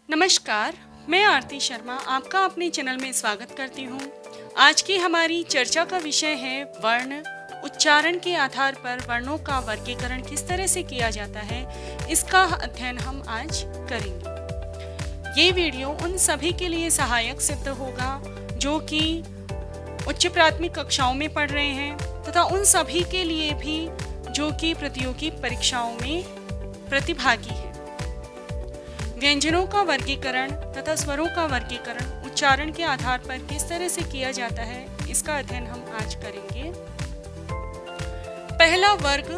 नमस्कार, मैं आरती शर्मा आपका अपने चैनल में स्वागत करती हूँ। आज की हमारी चर्चा का विषय है वर्ण। उच्चारण के आधार पर वर्णों का वर्गीकरण किस तरह से किया जाता है, इसका अध्ययन हम आज करेंगे। ये वीडियो उन सभी के लिए सहायक सिद्ध होगा जो कि उच्च प्राथमिक कक्षाओं में पढ़ रहे हैं तथा उन सभी के लिए भी जो कि प्रतियोगी परीक्षाओं में प्रतिभागी हैं। व्यंजनों का वर्गीकरण तथा स्वरों का वर्गीकरण उच्चारण के आधार पर किस तरह से किया जाता है, इसका अध्ययन हम आज करेंगे। पहला वर्ग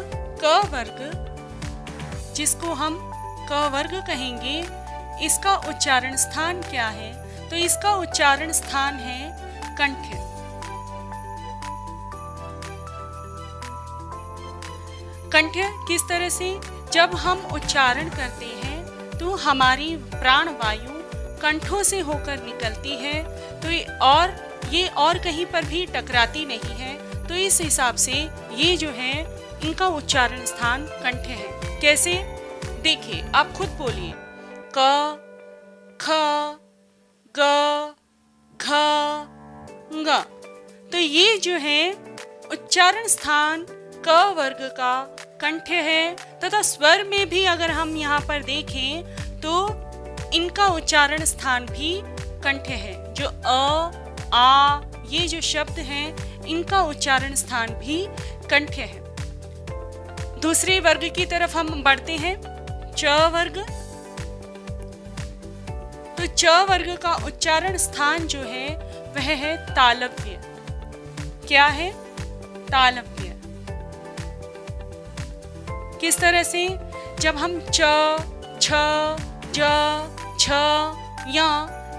क वर्ग, जिसको हम क वर्ग कहेंगे, इसका उच्चारण स्थान क्या है? तो इसका उच्चारण स्थान है कंठ। कंठ किस तरह से? जब हम उच्चारण करते हैं तो हमारी प्राण वायु कंठों से होकर निकलती है, तो ये और कहीं पर भी टकराती नहीं है। तो इस हिसाब से ये जो है इनका उच्चारण स्थान कंठ है। कैसे? देखिए, आप खुद बोलिए क, ख, ग, घ, ङ। तो ये जो है उच्चारण स्थान क वर्ग का कंठ है तथा स्वर में भी अगर हम यहाँ पर देखें तो इनका उच्चारण स्थान भी कंठ है। जो अ, आ, ये जो शब्द हैं इनका उच्चारण स्थान भी कंठ है। दूसरे वर्ग की तरफ हम बढ़ते हैं, च वर्ग। तो च वर्ग का उच्चारण स्थान जो है वह है तालव्य। क्या है? तालव्य। किस तरह से? जब हम च, छ, ज, छ, या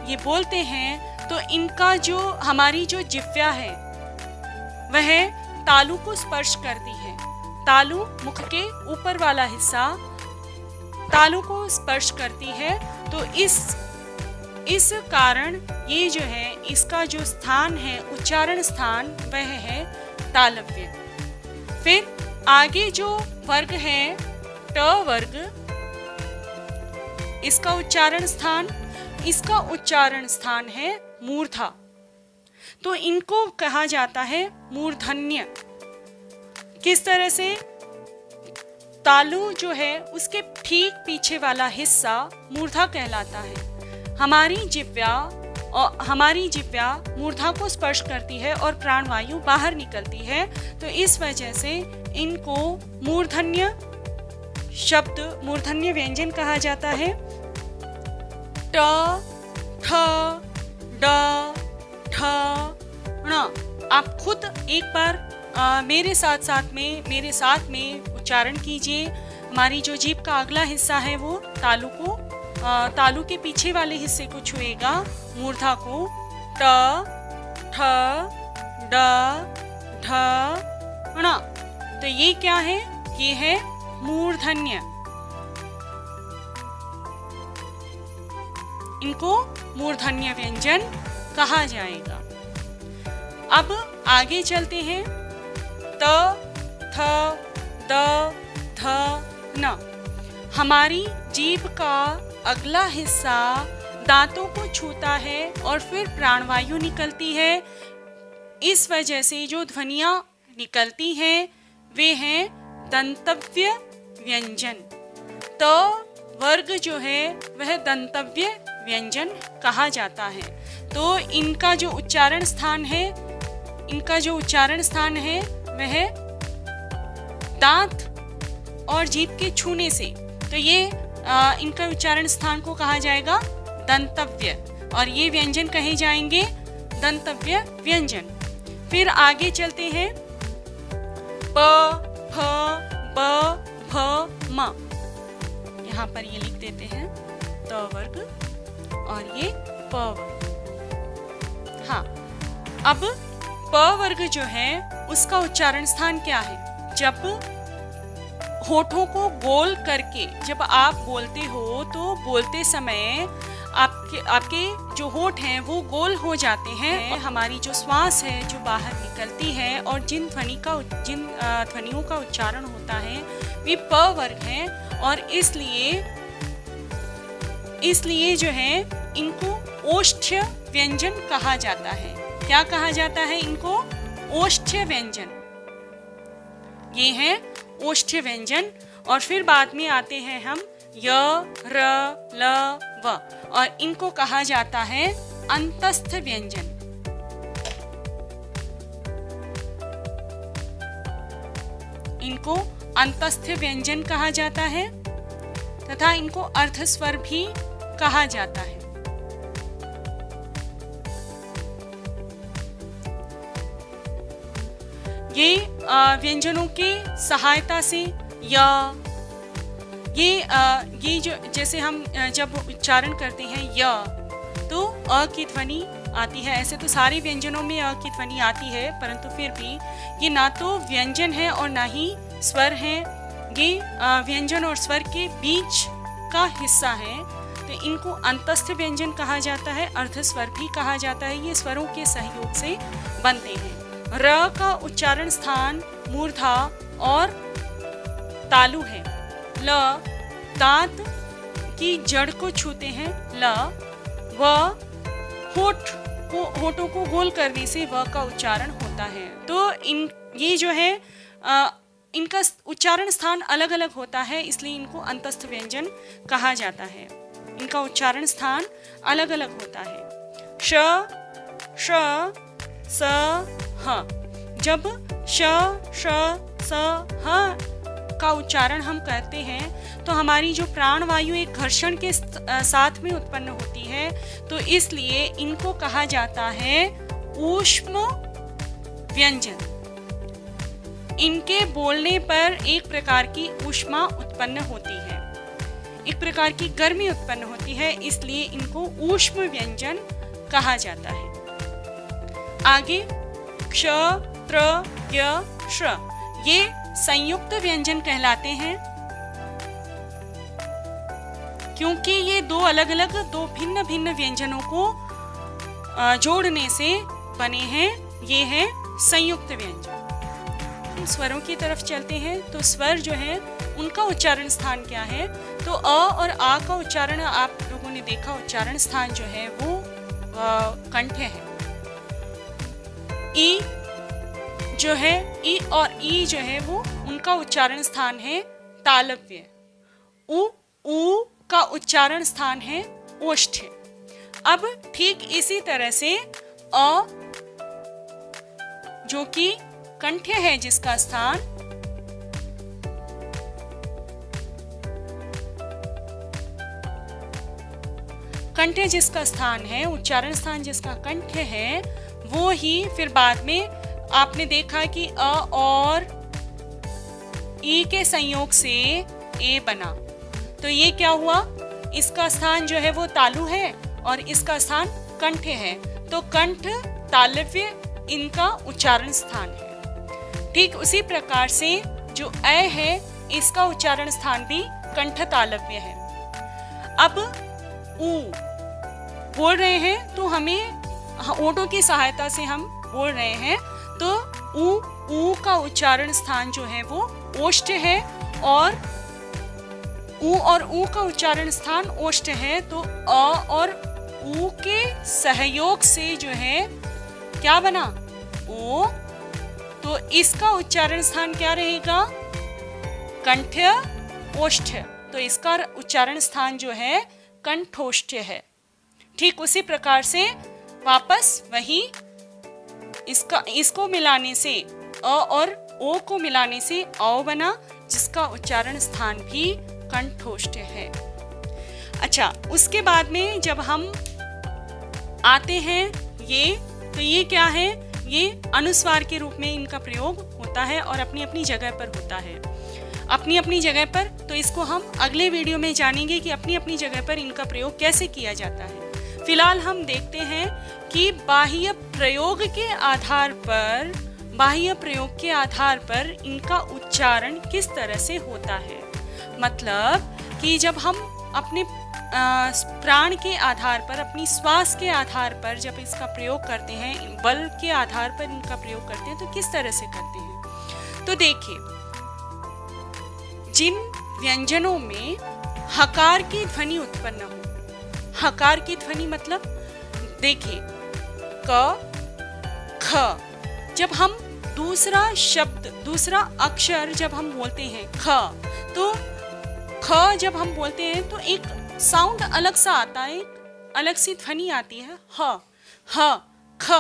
ये बोलते हैं तो इनका जो हमारी जो जिह्वा है वह तालु को स्पर्श करती है। तालु मुख के ऊपर वाला हिस्सा तालु को स्पर्श करती है। तो इस कारण ये जो है इसका जो स्थान है, उच्चारण स्थान, वह है तालव्य। फिर आगे जो वर्ग है ट वर्ग, इसका उच्चारण स्थान है मूर्धा। तो इनको कहा जाता है मूर्धन्य। किस तरह से? तालु जो है उसके ठीक पीछे वाला हिस्सा मूर्धा कहलाता है। हमारी जिह्वा मूर्धा को स्पर्श करती है और प्राणवायु बाहर निकलती है। तो इस वजह से इनको मूर्धन्य शब्द, मूर्धन्य व्यंजन कहा जाता है। ट, ठ, ड, ठ, ण। आप खुद एक बार मेरे साथ में उच्चारण कीजिए। हमारी जो जीभ का अगला हिस्सा है वो तालु के पीछे वाले हिस्से को छुएगा, मूर्धा को। ट, ठ, ड, ढ, ण। तो ये क्या है? ये है मूर्धन्य। इनको मूर्धन्य व्यंजन कहा जाएगा। अब आगे चलते हैं, त, थ, द, ध, न। हमारी जीभ का अगला हिस्सा दांतों को छूता है और फिर प्राणवायु निकलती है। इस वजह से जो ध्वनियां निकलती हैं वे हैं दंतव्य व्यंजन। त वर्ग जो है वह दंतव्य व्यंजन कहा जाता है। तो इनका जो उच्चारण स्थान है वह दांत और जीभ के छूने से। तो ये इनका उच्चारण स्थान को कहा जाएगा दंतव्य, और ये व्यंजन कहे जाएंगे दंतव्य व्यंजन। फिर आगे चलते हैं, प, फ, ब, भ, म। यहाँ पर ये लिख देते हैं त वर्ग और ये प वर्ग। हाँ, अब प वर्ग जो है उसका उच्चारण स्थान क्या है? जब होठों को गोल करके जब आप बोलते हो तो बोलते समय आपके जो होठ हैं वो गोल हो जाते हैं। हमारी जो श्वास है जो बाहर निकलती है और जिन ध्वनियों का उच्चारण होता है वे प वर्ग हैं, और इसलिए इसलिए जो है इनको ओष्ठ्य व्यंजन कहा जाता है। क्या कहा जाता है इनको? ओष्ठ्य व्यंजन। ये है ओष्ठ्य व्यंजन। और फिर बाद में आते हैं हम य, र, ल, व, और इनको कहा जाता है अंतस्थ व्यंजन। इनको अंतस्थ व्यंजन कहा जाता है तथा इनको अर्धस्वर भी कहा जाता है। ये व्यंजनों के सहायता से ये जो जैसे हम जब उच्चारण करते हैं य, तो अ की ध्वनि आती है। ऐसे तो सारे व्यंजनों में अ की ध्वनि आती है, परंतु फिर भी ये ना तो व्यंजन है और ना ही स्वर है। ये व्यंजन और स्वर के बीच का हिस्सा है, तो इनको अंतस्थ व्यंजन कहा जाता है, अर्धस्वर भी कहा जाता है। ये स्वरों के सहयोग से बनते हैं। र का उच्चारण स्थान मूर्धा और तालु है। ल दांत की जड़ को छूते हैं ल। व होठों को गोल करने से व का उच्चारण होता है। तो ये जो है इनका उच्चारण स्थान अलग अलग होता है, इसलिए इनको अंतस्थ व्यंजन कहा जाता है। इनका उच्चारण स्थान अलग अलग होता है। श, श, स, ह। जब श, श, स, ह का उच्चारण हम करते हैं तो हमारी जो प्राण वायु एक घर्षण के साथ में उत्पन्न होती है, तो इसलिए इनको कहा जाता है ऊष्म व्यंजन। इनके बोलने पर एक प्रकार की ऊष्मा उत्पन्न होती है, एक प्रकार की गर्मी उत्पन्न होती है, इसलिए इनको ऊष्म व्यंजन कहा जाता है। आगे क्ष, त्र, य, श्र, ये संयुक्त व्यंजन कहलाते हैं, क्योंकि ये दो भिन्न भिन्न व्यंजनों को जोड़ने से बने हैं। ये है संयुक्त व्यंजन। स्वरों की तरफ चलते हैं तो स्वर जो है उनका उच्चारण स्थान क्या है? तो अ और आ का उच्चारण आप लोगों ने देखा, उच्चारण स्थान जो है वो कंठ है। ई जो है, ई और ई जो है वो उनका उच्चारण स्थान है तालव्य। उ का उच्चारण स्थान है ओष्ठ्य। अब ठीक इसी तरह से अ जो कि कंठ्य है, जिसका स्थान कंठ्य जिसका स्थान है, उच्चारण स्थान जिसका कंठ्य है, वो ही फिर बाद में आपने देखा कि अ और ई के संयोग से ए बना। तो ये क्या हुआ? इसका स्थान जो है वो तालु है और इसका स्थान कंठ्य है, तो कंठ तालव्य इनका उच्चारण स्थान है। ठीक उसी प्रकार से जो अ है, इसका उच्चारण स्थान भी कंठ तालव्य है। अब ऊ बोल रहे हैं तो हमें ओठों की सहायता से हम बोल रहे हैं, तो ऊ का उच्चारण स्थान जो है वो ओष्ठ्य है और ऊ का उच्चारण स्थान ओष्ठ्य है। तो अ और ऊ के सहयोग से जो है क्या बना? ओ। तो इसका उच्चारण स्थान क्या रहेगा? कंठ्य ओष्ठ्य। तो इसका उच्चारण स्थान जो है कंठोष्ठ्य है। ठीक उसी प्रकार से वापस वही इसको मिलाने से अ और ओ को मिलाने से औ बना, जिसका उच्चारण स्थान भी कंठोष्ठ्य है। अच्छा, उसके बाद में जब हम आते हैं तो ये क्या है? ये अनुस्वार के रूप में इनका प्रयोग होता है और अपनी अपनी जगह पर होता है, अपनी अपनी जगह पर। तो इसको हम अगले वीडियो में जानेंगे कि अपनी अपनी जगह पर इनका प्रयोग कैसे किया जाता है। फिलहाल हम देखते हैं कि बाह्य प्रयोग के आधार पर इनका उच्चारण किस तरह से होता है। मतलब कि जब हम अपने प्राण के आधार पर, अपनी श्वास के आधार पर जब इसका प्रयोग करते हैं, बल के आधार पर इनका प्रयोग करते हैं, तो किस तरह से करते हैं। तो देखिए, जिन व्यंजनों में हकार की ध्वनि उत्पन्न हो, हकार की ध्वनि मतलब देखिए क ख, जब हम दूसरा शब्द दूसरा अक्षर जब हम बोलते हैं ख, तो ख जब हम बोलते हैं तो एक साउंड अलग सा आता है, एक अलग सी ध्वनि आती है ह ख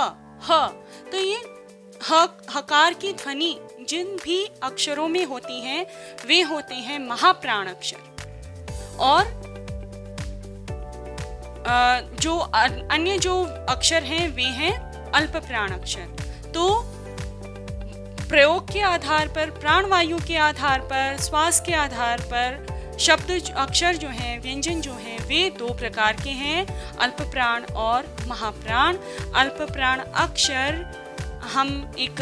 ह। तो ये हकार की ध्वनि जिन भी अक्षरों में होती हैं वे होते हैं महाप्राण अक्षर, और जो अन्य जो अक्षर हैं वे हैं अल्प प्राण अक्षर। तो प्रयोग के आधार पर, प्राणवायु के आधार पर, श्वास के आधार पर शब्द अक्षर जो हैं, व्यंजन जो हैं, वे दो प्रकार के हैं, अल्प प्राण और महाप्राण। अल्प प्राण अक्षर हम एक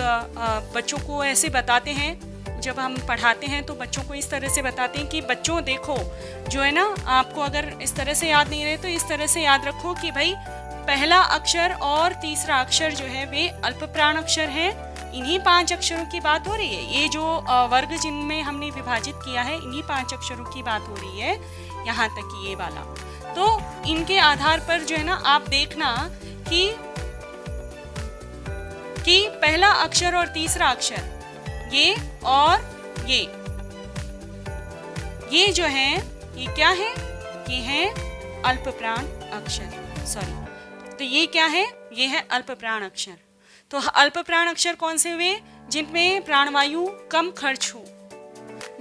बच्चों को ऐसे बताते हैं, जब हम पढ़ाते हैं तो बच्चों को इस तरह से बताते हैं कि बच्चों देखो जो है ना, आपको अगर इस तरह से याद नहीं रहे तो इस तरह से याद रखो कि भाई पहला अक्षर और तीसरा अक्षर जो है वे अल्प प्राण अक्षर हैं। इन्हीं 5 अक्षरों की बात हो रही है। ये जो वर्ग जिनमें हमने विभाजित किया है इन्हीं 5 अक्षरों की बात हो रही है, यहाँ तक ये वाला। तो इनके आधार पर जो है ना आप देखना कि पहला अक्षर और तीसरा अक्षर ये और ये जो है ये क्या है, ये है अल्प प्राण अक्षर। सॉरी, तो ये क्या है, ये है अल्प प्राण अक्षर। तो अल्प प्राण अक्षर कौन से हुए, जिनमें प्राणवायु कम खर्च हो,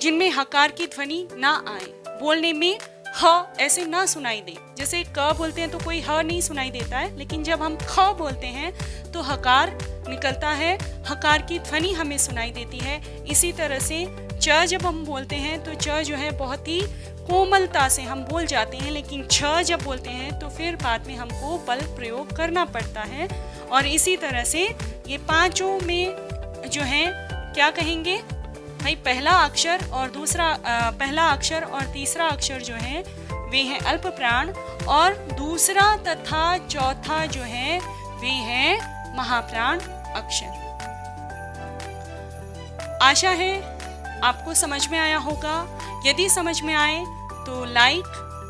जिनमें हकार की ध्वनि ना आए, बोलने में ह ऐसे ना सुनाई दे। जैसे क बोलते हैं तो कोई ह नहीं सुनाई देता है, लेकिन जब हम ख बोलते हैं तो हकार निकलता है, हकार की ध्वनि हमें सुनाई देती है। इसी तरह से च जब हम बोलते हैं तो च जो है बहुत ही कोमलता से हम बोल जाते हैं, लेकिन छ जब बोलते हैं तो फिर बाद में हमको बल प्रयोग करना पड़ता है। और इसी तरह से ये पांचों में जो है क्या कहेंगे भाई, पहला अक्षर और तीसरा अक्षर जो है वे हैं अल्प प्राण, और दूसरा तथा चौथा जो है वे हैं महाप्राण अक्षर। आशा है आपको समझ में आया होगा। यदि समझ में आए तो लाइक,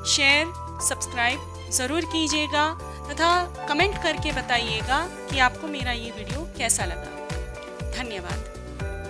शेयर, सब्सक्राइब ज़रूर कीजिएगा तथा कमेंट करके बताइएगा कि आपको मेरा ये वीडियो कैसा लगा। धन्यवाद।